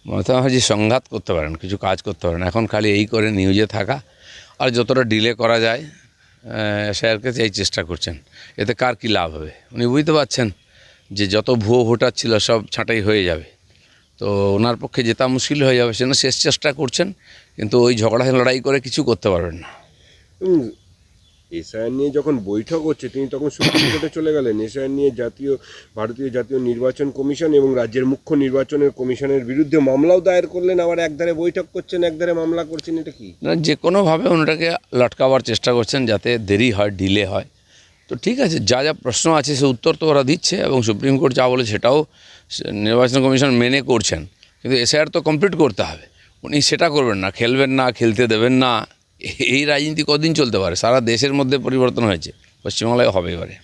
মমতা ব্যানার্জি সংঘাত করতে পারেন, কিছু কাজ করতে পারেন। এখন খালি এই করে নিউজে থাকা আর যতটা ডিলে করা যায় স্যারকে এই চেষ্টা করছেন। এতে কার কী লাভ হবে? উনি বুঝতে পারছেন যে যত ভুয়ো ভোটার ছিল সব ছাঁটাই হয়ে যাবে, তো ওনার পক্ষে জেতা মুশকিল হয়ে যাবে। সেজন্য শেষ চেষ্টা করছেন, কিন্তু ওই ঝগড়া লড়াই করে কিছু করতে পারবেন না। এসআইআর নিয়ে যখন বৈঠক হচ্ছে তিনি তখন সুপ্রিম কোর্টে চলে গেলেন। এসআইআর নিয়ে ভারতীয় জাতীয় নির্বাচন কমিশন এবং রাজ্যের মুখ্য নির্বাচনের কমিশনের বিরুদ্ধে মামলাও দায়ের করলেন। আবার একধারে বৈঠক করছেন, একধারে মামলা করছেন, এটা কি? যে কোনোভাবে ওনাটাকে লটকাবার চেষ্টা করছেন যাতে দেরি হয়, ডিলে হয়। তো ঠিক আছে, যা যা প্রশ্ন আছে সে উত্তর তো ওরা দিচ্ছে, এবং সুপ্রিম কোর্ট যা বলে সেটাও নির্বাচন কমিশন মেনে করছেন। কিন্তু এসআইআর তো কমপ্লিট করতে হবে, উনি সেটা করবেন না, খেলবেন না, খেলতে দেবেন না। এই রাজনীতি কদিন চলতে পারে? সারা দেশের মধ্যে পরিবর্তন হয়েছে, পশ্চিমবাংলায় হবে এবারে।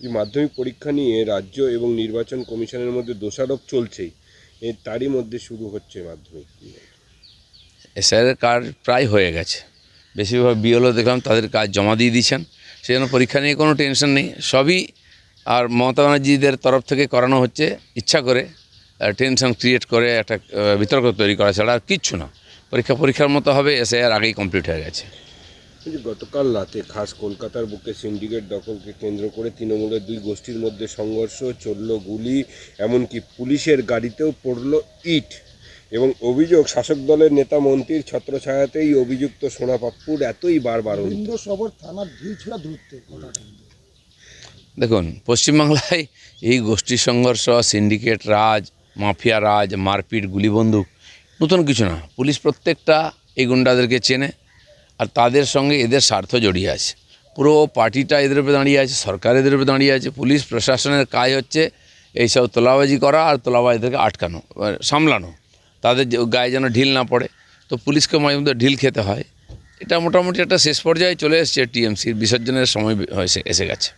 যে মাধ্যমিক পরীক্ষা নিয়ে রাজ্য এবং নির্বাচন কমিশনের মধ্যে দোষারোপ চলছেই, তারই মধ্যে শুরু হচ্ছে মাধ্যমিক। এসআইআরের কাজ প্রায় হয়ে গেছে, বেশিরভাগ বিএলও দেখলাম তাদের কাজ জমা দিয়ে দিয়েছেন। সেই জন্য পরীক্ষা নিয়ে কোনো টেনশন নেই, সবই আর মমতা ব্যানার্জিদের তরফ থেকে করানো হচ্ছে ইচ্ছা করে, টেনশন ক্রিয়েট করে একটা বিতর্ক তৈরি করা ছাড়া আর কিচ্ছু না। পরীক্ষার মতো হবে, এসআইআর আগেই কমপ্লিট হয়ে গেছে। গতকাল রাতে খাস কলকাতার বুকে সিন্ডিকেট দখলকে কেন্দ্র করে তৃণমূলের দুই গোষ্ঠীর মধ্যে সংঘর্ষ, চলল গুলি, এমনকি পুলিশের গাড়িতেও পড়ল ইট। এবং অভিযোগ শাসক দলের নেতা মন্ত্রীর ছত্রছায়াতেই অভিযুক্ত সোনা পাপ্পুর এতই বারবার থানার ঢিল ছোড়া দূরত্ব। দেখুন, পশ্চিমবাংলায় এই গোষ্ঠী সংঘর্ষ, সিন্ডিকেট রাজ, মাফিয়া রাজ, মারপিট, গুলি বন্দুক নতুন কিছু না। পুলিশ প্রত্যেকটা এই গুন্ডাদেরকে চেনে, আর তাদের সঙ্গে এদের স্বার্থ জড়িয়ে আছে। পুরো পার্টিটা এদের উপরে দাঁড়িয়ে আছে, সরকার এদের উপরে দাঁড়িয়ে আছে। পুলিশ প্রশাসনের কাজ হচ্ছে এইসব তোলাবাজি করা আর তোলাবাজিদেরকে আটকানো, সামলানো, তাদের গায়ে যেন ঢিল না পড়ে। তো পুলিশকে মাঝে মধ্যে ঢিল খেতে হয়। এটা মোটামুটি একটা শেষ পর্যায়ে চলে এসছে, টিএমসির বিসর্জনের সময় এসে গেছে।